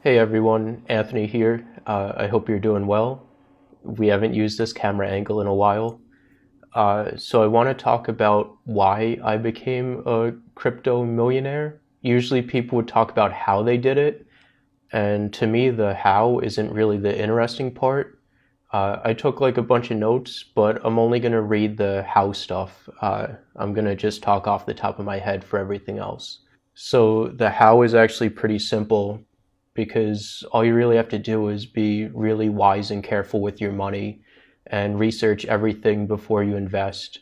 Hey everyone, Anthony here. I hope you're doing well. We haven't used this camera angle in a while. So I want to talk about why I became a crypto millionaire. Usually people would talk about how they did it, and to me the how isn't really the interesting part. I took like a bunch of notes, but I'm only going to read the how stuff. I'm going to just talk off the top of my head for everything else. So the how is actually pretty simple because all you really have to do is be really wise and careful with your money and research everything before you invest.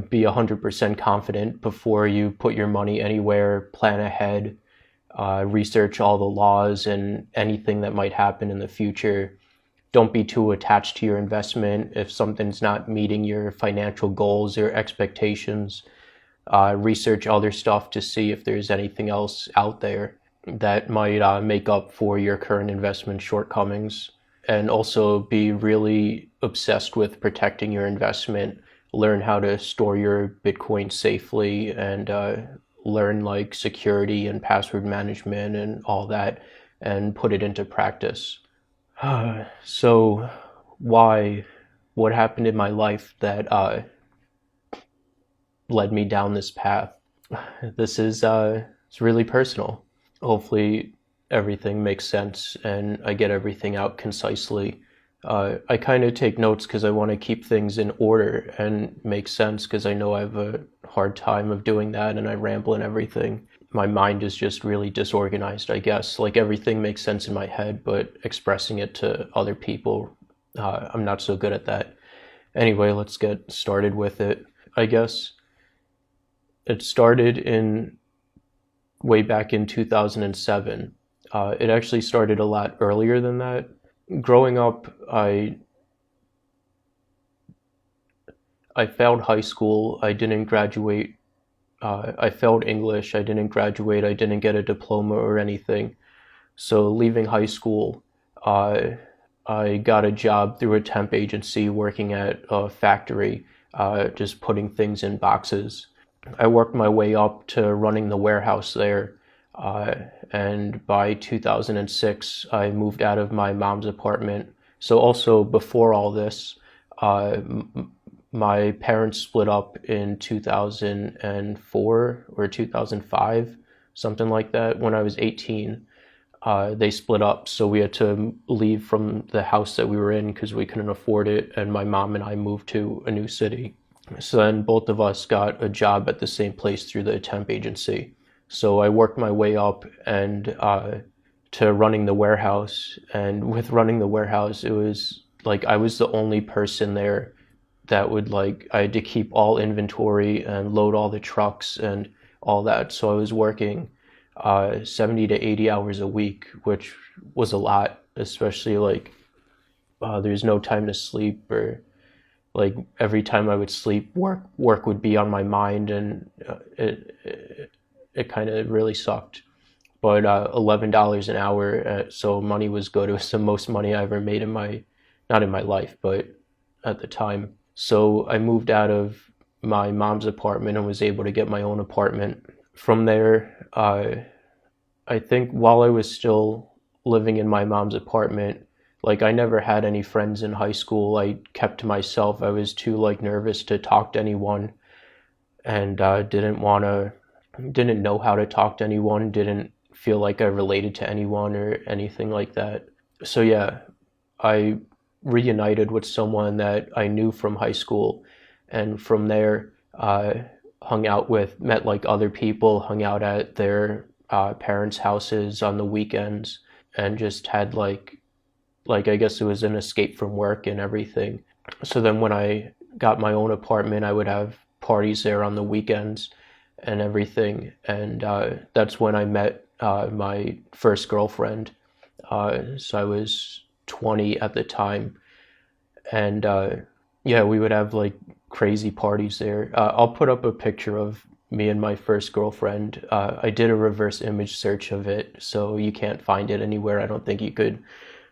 Be 100% confident before you put your money anywhere, plan ahead, research all the laws and anything that might happen in the future. Don't be too attached to your investment. If something's not meeting your financial goals or expectations, research other stuff to see if there's anything else out there that might make up for your current investment shortcomings. And also be really obsessed with protecting your investment. Learn how to store your Bitcoin safely and learn like security and password management and all that and put it into practice. So, why? What happened in my life that led me down this path? This is it's really personal. Hopefully everything makes sense and I get everything out concisely. I kind of take notes because I want to keep things in order and make sense because I know I have a hard time of doing that and I ramble and everything. My mind is just really disorganized, I guess. Like everything makes sense in my head, but expressing it to other people, I'm not so good at that. Anyway, let's get started with it, I guess. It started in way back in 2007. It actually started a lot earlier than that. Growing up, I failed high school. I didn't graduate. I failed English. I didn't graduate. I didn't get a diploma or anything. So leaving high school, uh, I got a job through a temp agency working at a factory, just putting things in boxes. I worked my way up to running the warehouse there. Uh, and by 2006, I moved out of my mom's apartment. So also before all this, uh, my parents split up in 2004 or 2005, something like that, when I was 18. They split up, so we had to leave from the house that we were in because we couldn't afford it, and my mom and I moved to a new city. So then both of us got a job at the same place through the temp agency. So I worked my way up and to running the warehouse. And with running the warehouse, it was like I was the only person there that would like I had to keep all inventory and load all the trucks and all that. So I was working 70 to 80 hours a week, which was a lot, especially like there's no time to sleep or like every time I would sleep, work would be on my mind, and it kind of really sucked. But $11 an hour, so money was good. It was the most money I ever made in my, not in my life, but at the time. So I moved out of my mom's apartment and was able to get my own apartment. From there, I think while I was still living in my mom's apartment, like I never had any friends in high school. I kept to myself. I was too like nervous to talk to anyone and didn't know how to talk to anyone, didn't feel like I related to anyone or anything like that. So yeah, I reunited with someone that I knew from high school, and from there, met like other people, hung out at their parents' houses on the weekends, and just had like I guess it was an escape from work and everything. So then when I got my own apartment, I would have parties there on the weekends and everything. And that's when I met my first girlfriend. So I was 20 at the time. And yeah, we would have like crazy parties there. I'll put up a picture of me and my first girlfriend. I did a reverse image search of it, so you can't find it anywhere. I don't think you could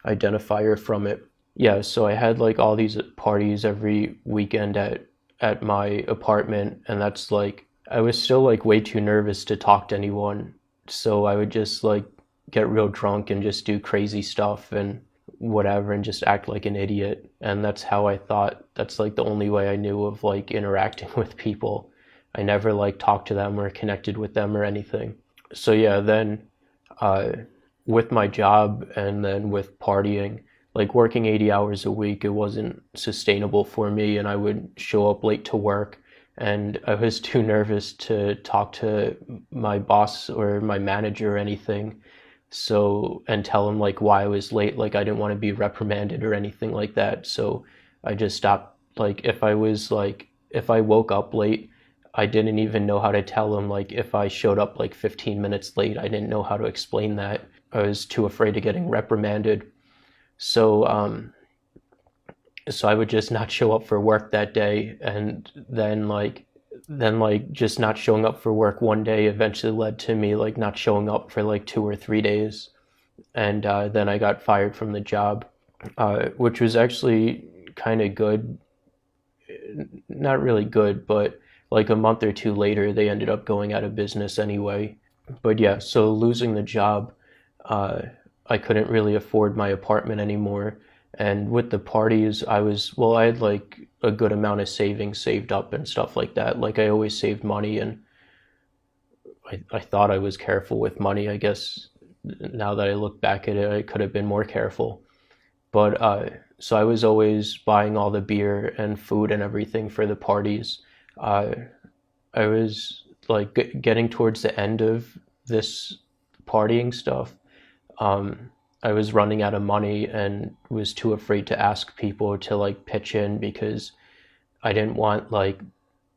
identify her from it. Yeah, so I had like all these parties every weekend at my apartment, and that's like I was still like way too nervous to talk to anyone. So I would just like get real drunk and just do crazy stuff and whatever and just act like an idiot. And that's how I thought, that's like the only way I knew of like interacting with people. I never like talked to them or connected with them or anything. So yeah, then uh, with my job and then with partying, like working 80 hours a week, it wasn't sustainable for me, and I would show up late to work, and I was too nervous to talk to my boss or my manager or anything. So, and tell him like why I was late, like I didn't want to be reprimanded or anything like that. So I just stopped. Like if I woke up late, I didn't even know how to tell him. Like if I showed up like 15 minutes late, I didn't know how to explain that. I was too afraid of getting reprimanded. So so I would just not show up for work that day, and then just not showing up for work one day eventually led to me like not showing up for like 2 or 3 days, and then I got fired from the job, which was actually kind of good, not really good, but like a month or two later they ended up going out of business anyway. But yeah, so losing the job, uh, I couldn't really afford my apartment anymore. And with the parties, I had like a good amount of savings saved up and stuff like that. Like I always saved money, and I thought I was careful with money. I guess now that I look back at it, I could have been more careful. But so I was always buying all the beer and food and everything for the parties. Uh, I was like getting towards the end of this partying stuff. um, I was running out of money and was too afraid to ask people to like pitch in, because I didn't want like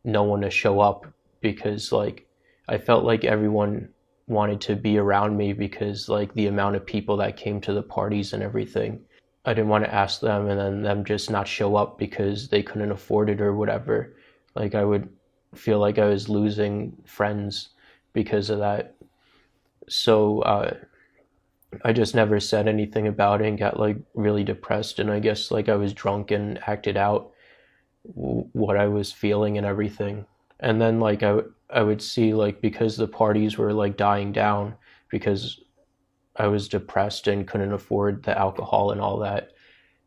no one to show up, because like I felt like everyone wanted to be around me because like the amount of people that came to the parties and everything. I didn't want to ask them and then them just not show up because they couldn't afford it or whatever. Like I would feel like I was losing friends because of that. So I just never said anything about it and got like really depressed, and I guess like I was drunk and acted out what I was feeling and everything. And then like I would see like, because the parties were like dying down because I was depressed and couldn't afford the alcohol and all that,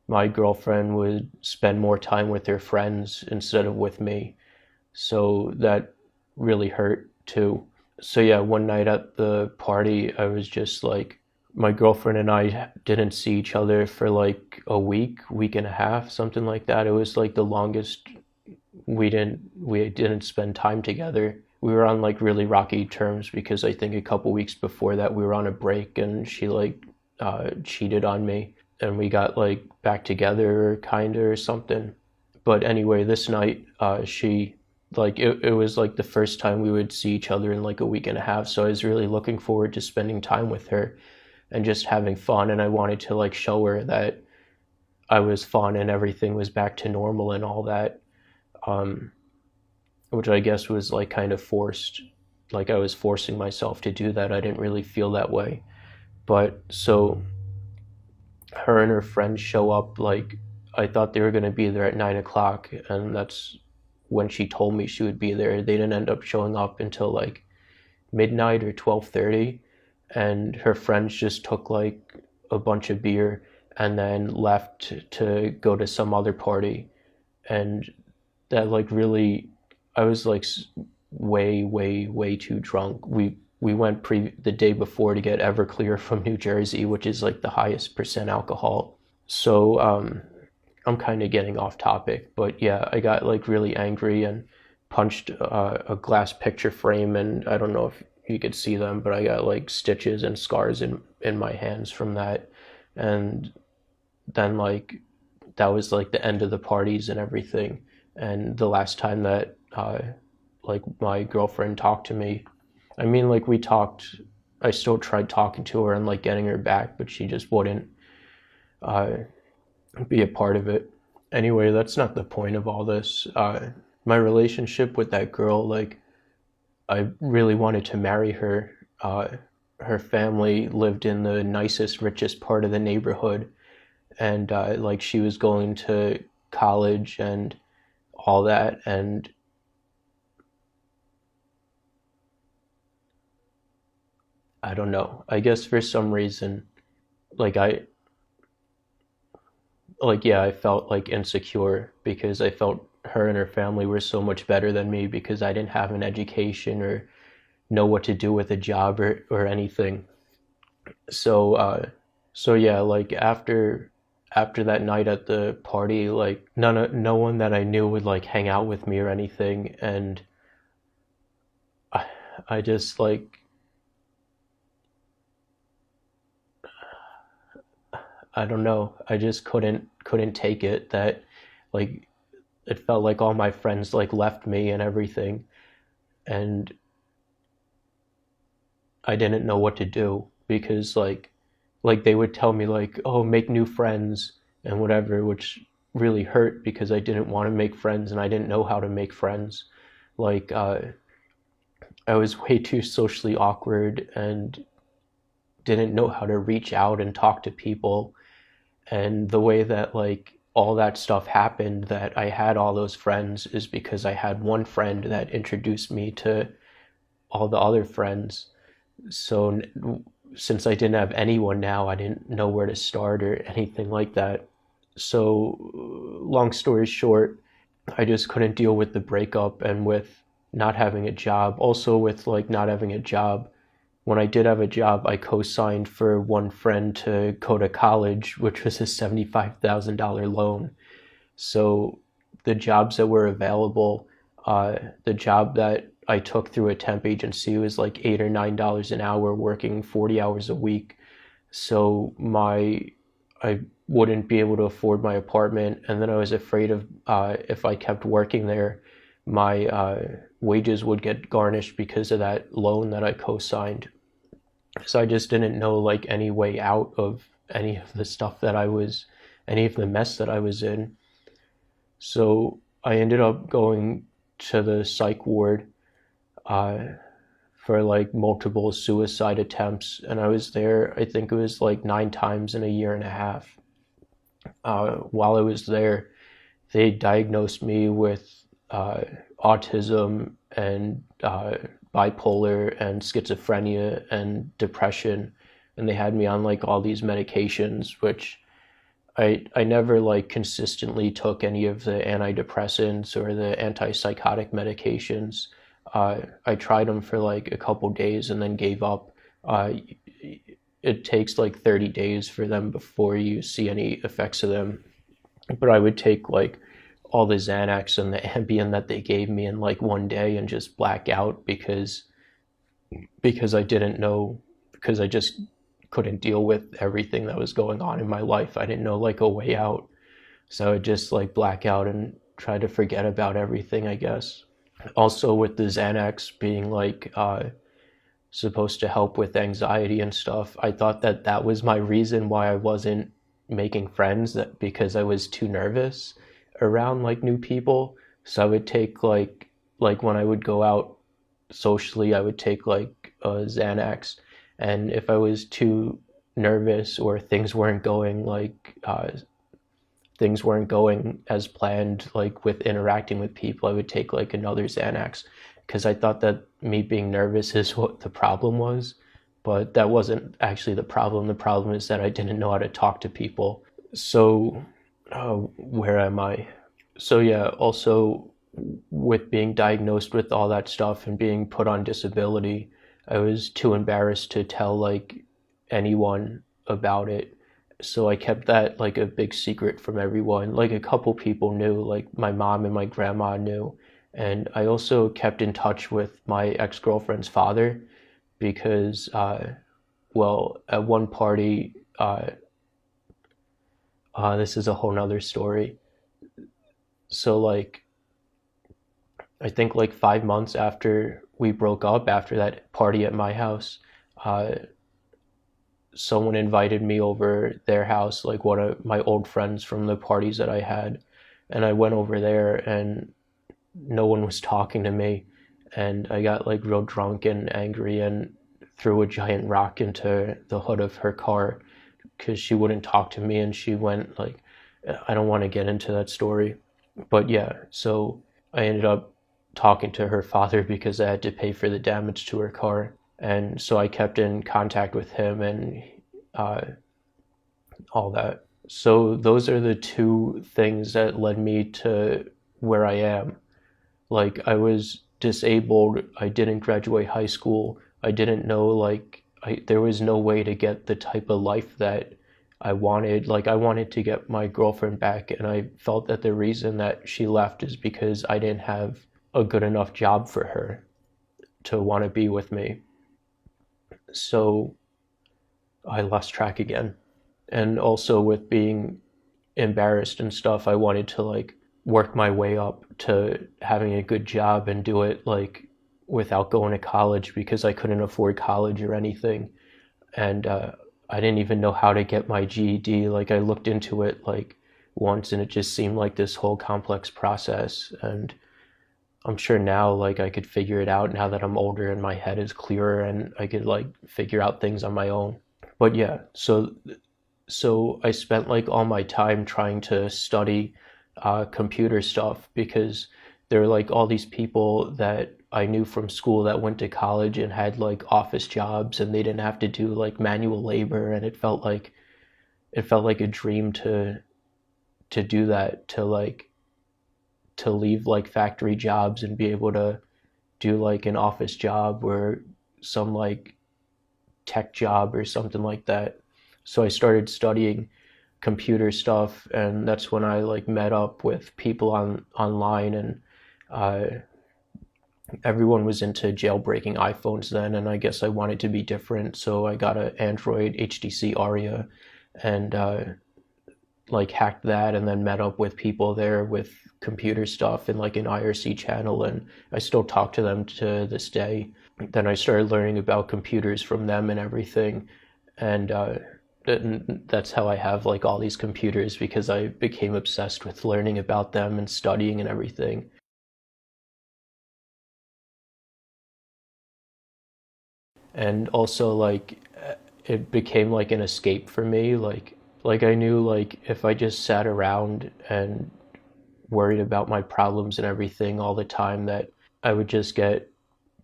my girlfriend would spend more time with her friends instead of with me. So that really hurt too. So yeah, one night at the party, I was just like, my girlfriend and I didn't see each other for like a week and a half, something like that. It was like the longest we didn't spend time together. We were on like really rocky terms because I think a couple weeks before that we were on a break and she like cheated on me, and we got like back together kind of or something. But anyway, this night she like it was like the first time we would see each other in like a week and a half, so I was really looking forward to spending time with her and just having fun, and I wanted to like show her that I was fun and everything was back to normal and all that, um, which I guess was like kind of forced. Like I was forcing myself to do that. I didn't really feel that way. But so her and her friends show up, like I thought they were going to be there at 9 o'clock, and that's when she told me she would be there. They didn't end up showing up until like midnight or 12:30, and her friends just took like a bunch of beer and then left to go to some other party. And that like really, I was like way too drunk. We went the day before to get Everclear from New Jersey, which is like the highest percent alcohol. So I'm kind of getting off topic, but yeah, I got like really angry and punched a glass picture frame, and I don't know if you could see them, but I got like stitches and scars in my hands from that. And then like that was like the end of the parties and everything, and the last time that like my girlfriend talked to me. I mean, like we talked, I still tried talking to her and like getting her back, but she just wouldn't uh, be a part of it. Anyway, that's not the point of all this. My relationship with that girl, like I really wanted to marry her. Her family lived in the nicest, richest part of the neighborhood, and like she was going to college and all that, I don't know. I guess for some reason, like I yeah, I felt like insecure because I felt her and her family were so much better than me because I didn't have an education or know what to do with a job or anything. So so yeah, like after that night at the party, like no one that I knew would like hang out with me or anything, and I, I just like I don't know. I just couldn't take it that like it felt like all my friends like left me and everything, and I didn't know what to do because like they would tell me like, "Oh, make new friends" and whatever, which really hurt because I didn't want to make friends and I didn't know how to make friends. Like I was way too socially awkward and didn't know how to reach out and talk to people. And the way that like all that stuff happened, that I had all those friends, is because I had one friend that introduced me to all the other friends. So since I didn't have anyone now, I didn't know where to start or anything like that. So long story short, I just couldn't deal with the breakup and with not having a job. Also with like not having a job, when I did have a job, I co-signed for one friend to go to college, which was a $75,000 loan. So the jobs that were available, the job that I took through a temp agency was like $8 or $9 an hour, working 40 hours a week. So I wouldn't be able to afford my apartment, and then I was afraid of if I kept working there, my wages would get garnished because of that loan that I co-signed. So I just didn't know like any way out of any of the stuff that any of the mess that I was in. So I ended up going to the psych ward uh, for like multiple suicide attempts, and I was there. I think it was like 9 times in a year and a half. While I was there, they diagnosed me with uh, autism and bipolar and schizophrenia and depression, and they had me on like all these medications, which I never like consistently took any of the antidepressants or the antipsychotic medications. I tried them for like a couple days and then gave up. Uh, it takes like 30 days for them before you see any effects of them. But I would take like all the Xanax and the Ambien that they gave me in like one day and just black out because I didn't know, because I just couldn't deal with everything that was going on in my life. I didn't know like a way out. So I would just like black out and try to forget about everything, I guess. Also with the Xanax being like supposed to help with anxiety and stuff, I thought that that was my reason why I wasn't making friends, that because I was too nervous around like new people. So I would take like when I would go out socially, I would take like Xanax, and if I was too nervous or things weren't going as planned, like with interacting with people, I would take like another Xanax because I thought that me being nervous is what the problem was. But that wasn't actually the problem. The problem is that I didn't know how to talk to people. So, where am I? So, yeah, also with being diagnosed with all that stuff and being put on disability, I was too embarrassed to tell like anyone about it. So I kept that like a big secret from everyone. Like a couple people knew, like my mom and my grandma knew. And I also kept in touch with my ex-girlfriend's father because, well, at one party, this is a whole nother story. So like, I think like 5 months after we broke up, after that party at my house, uh, someone invited me over their house, like one of my old friends from the parties that I had. And I went over there and no one was talking to me. And I got like real drunk and angry and threw a giant rock into the hood of her car because she wouldn't talk to me. And she went like, I don't want to get into that story. But yeah, so I ended up talking to her father because I had to pay for the damage to her car. And so I kept in contact with him and uh, all that. So those are the two things that led me to where I am. Like, I was disabled, I didn't graduate high school, I didn't know, like, there was no way to get the type of life that I wanted. Like, I wanted to get my girlfriend back, and I felt that the reason that she left is because I didn't have a good enough job for her to want to be with me. So I lost track again. And also with being embarrassed and stuff, I wanted to like work my way up to having a good job and do it like without going to college because I couldn't afford college or anything. And I didn't even know how to get my GED. Like, I looked into it like once and it just seemed like this whole complex process. And I'm sure now like I could figure it out now that I'm older and my head is clearer and I could like figure out things on my own. But yeah, so I spent like all my time trying to study computer stuff because there were like all these people that I knew from school that went to college and had like office jobs and they didn't have to do like manual labor, and it felt like a dream to do that, to leave like factory jobs and be able to do like an office job or some like tech job or something like that. So I started studying computer stuff, and that's when I like met up with people online, and uh, everyone was into jailbreaking iPhones then, and I guess I wanted to be different, so I got an Android HTC Aria and like hacked that, and then met up with people there with computer stuff in like an IRC channel, and I still talk to them to this day. Then I started learning about computers from them and everything, and that's how I have like all these computers, because I became obsessed with learning about them and studying and everything. And also like it became like an escape for me. Like I knew like if I just sat around and worried about my problems and everything all the time, that I would just get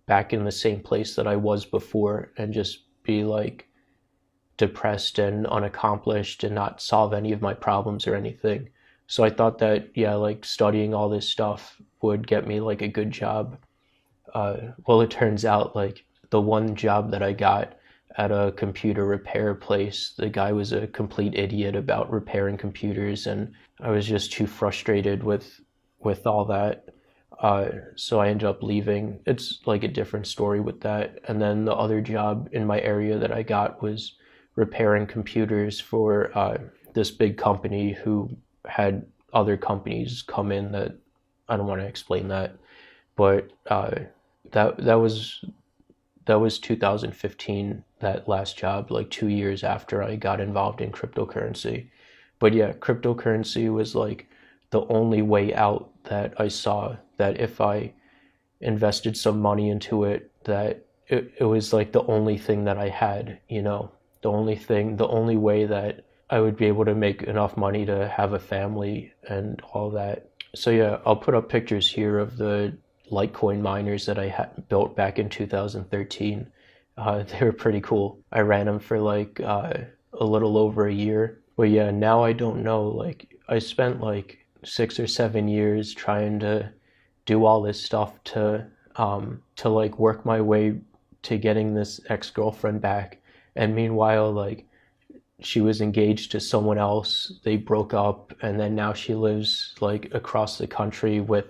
back in the same place that I was before and just be like depressed and unaccomplished and not solve any of my problems or anything. So I thought that, yeah, like studying all this stuff would get me like a good job. Well, it turns out like the one job that I got at a computer repair place, the guy was a complete idiot about repairing computers, and I was just too frustrated with all that. So I ended up leaving. It's like a different story with that. And then the other job in my area that I got was repairing computers for this big company who had other companies come in that I don't want to explain that, but that was 2015, that last job, like 2 years after I got involved in cryptocurrency. But yeah, cryptocurrency was like the only way out that I saw, that if I invested some money into it, that it was like the only thing that I had, the only way that I would be able to make enough money to have a family and all that. So yeah, I'll put up pictures here of the litecoin miners that I built back in 2013. They were pretty cool. I ran them for like a little over a year. But yeah, now I don't know. Like, I spent like 6 or 7 years trying to do all this stuff to like work my way to getting this ex-girlfriend back. And meanwhile, like, she was engaged to someone else. They broke up, and then now she lives like across the country with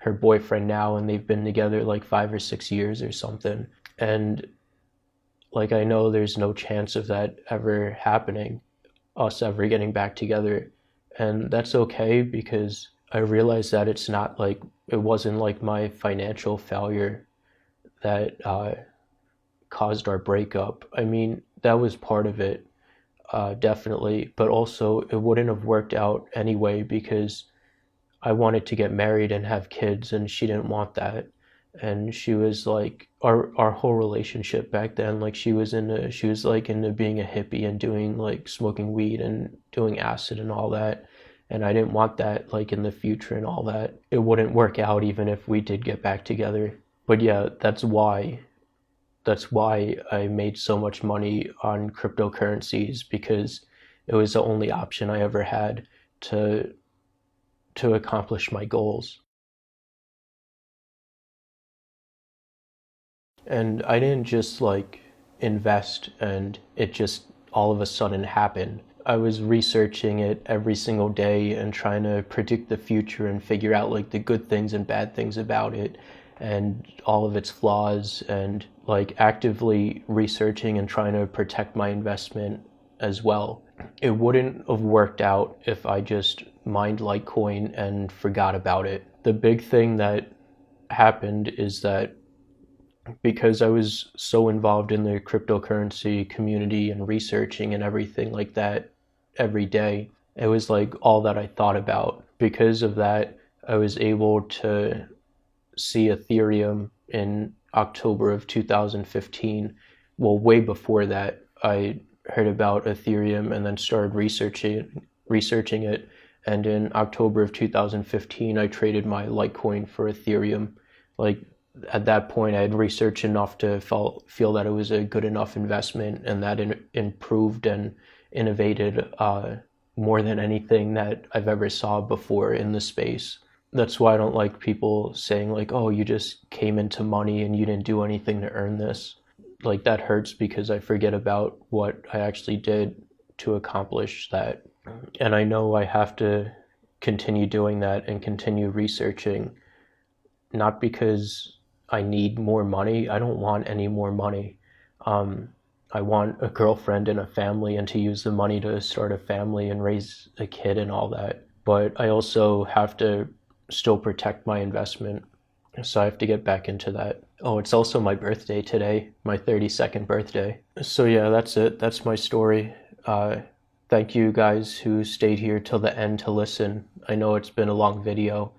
her boyfriend now, and they've been together like 5 or 6 years or something. And like, I know there's no chance of that ever happening, us ever getting back together. And that's okay, because I realized that it wasn't like my financial failure that caused our breakup. I mean, that was part of it, definitely, but also it wouldn't have worked out anyway because I wanted to get married and have kids, and she didn't want that. And she was like, our whole relationship back then, like, she was like into being a hippie and doing like smoking weed and doing acid and all that. And I didn't want that like in the future and all that. It wouldn't work out even if we did get back together. But yeah, That's why I made so much money on cryptocurrencies, because it was the only option I ever had to accomplish my goals. And I didn't just like invest and it just all of a sudden happened. I was researching it every single day and trying to predict the future and figure out like the good things and bad things about it and all of its flaws, and like actively researching and trying to protect my investment as well. It wouldn't have worked out if I just mined Litecoin and forgot about it. The big thing that happened is that because I was so involved in the cryptocurrency community and researching and everything like that every day, it was like all that I thought about. Because of that, I was able to see Ethereum in October of 2015. Well, way before that, I heard about Ethereum and then started researching it. And in October of 2015, I traded my Litecoin for Ethereum. Like at that point, I had researched enough to feel that it was a good enough investment, and that improved and innovated more than anything that I've ever saw before in the space. That's why I don't like people saying like, oh, you just came into money and you didn't do anything to earn this. Like that hurts, because I forget about what I actually did to accomplish that. And I know I have to continue doing that and continue researching, not because I need more money. I don't want any more money. I want a girlfriend and a family, and to use the money to start a family and raise a kid and all that. But I also have to still protect my investment. So I have to get back into that. Oh, it's also my birthday today, my 32nd birthday. So yeah, that's it. That's my story. Thank you guys who stayed here till the end to listen. I know it's been a long video.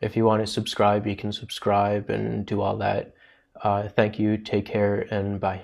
If you want to subscribe, you can subscribe and do all that. Thank you, take care, and bye.